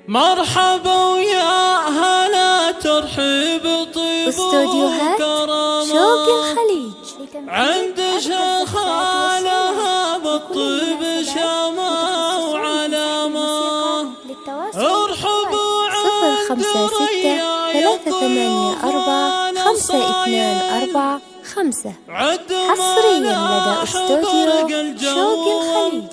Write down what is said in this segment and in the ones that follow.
مرحبا ويا هلا ترحيب طيب استوديوهات شوق الخليج عند شخالها بالطيب شامة وعلامة. ارحبوا عند 056-384-52245 حصريا لدى استوديو شوق الخليج.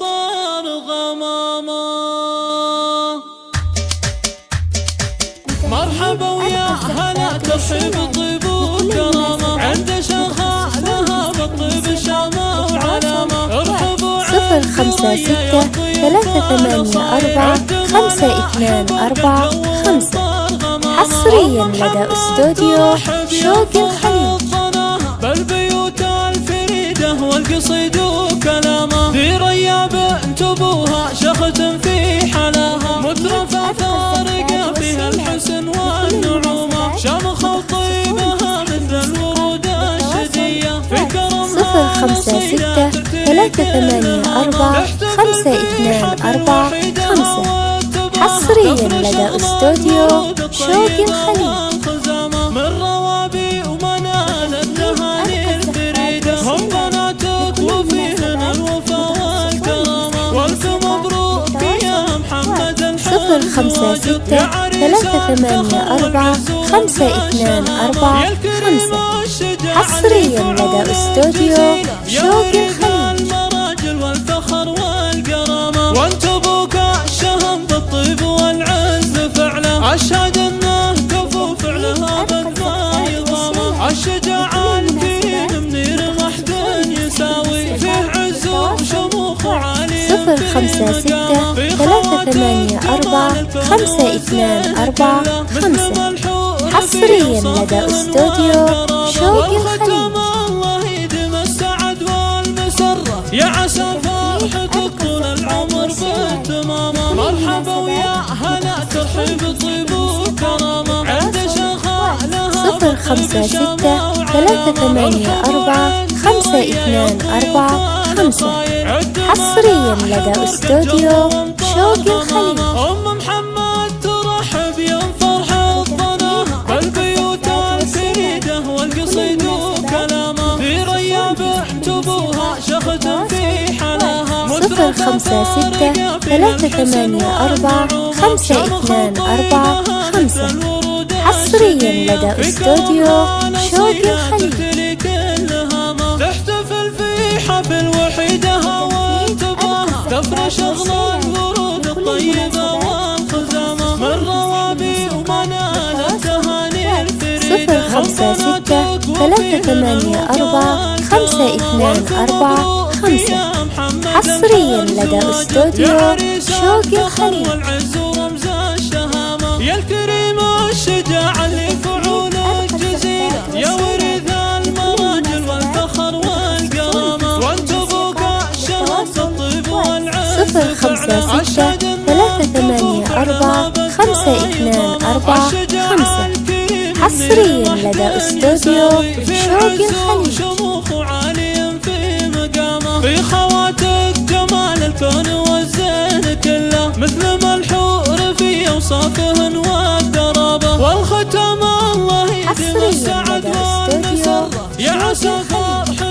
مرحبا ويا هلا ترحيب طيب وكرامة عند شخالها بالطيب شامة وعلامة. ارحبوا 056-384-52245 حصريا لدى استوديو شوق الخليج. بالبيوت الفريدة والقصيد وكلامه في رياب انت ابوها شخت في حلاها مترفة فارقة فيها الحسن والنعومة شامخة وطيبها مثل الورود الشدية في كرم 056-384-52245 حصريا لدى استوديو شوق الخليج. من روابي ومنال التهاني الفريدة هم بناتك وفيهن الوفا والكرامة والف مبروك يا محمد الحمد 056-384-52245 حصريا لدى استوديو شوق الخليج. والفخر والكرامة وانت ابوك الشهم بالطيب والعز فعله اشهد انه كفو فعلها بد ما يضامه الشجاع الكريم منير محد يساوي فيه عز وشموخ وعالي 056-384-52245 حصريا لدى استوديو شوق الخليج. يا عسى فرحتك طول العمر بالتمامة. مرحبا ويا هلا ترحيب طيب وكرامة عند شخالها 056-384-52245 حصريا لدى استوديو شوق الخليج. ام محمد ترحب يا فرح الظناها بالبيوت الفريدة والقصيد وكلامه في رياب انت ابوها شخت في حلاها 056-384-52245 حصريا لدى استوديو شوق الخليج. تحتفل في حفل وحيدها وانتباها تفرش اغلى الورود الطيبة والخزامة من روابي ومنال التهاني الفريدة 056-384-52245 حصريا لدى استوديو شوق الخليج. يا الكريم الشجاع اللي فعولك جزيلة يا ورث المراجل والفخر والكرامة وانت ابوك الشرف الطيب والعز 056-384-52245 حصريا لدى استوديو شوق الخليج. في خواتك جمال الكون والزين كله مثل ما الحور في اوصافهن والدرابة والختام الله يديم السعد والمسرة يا عسى فرح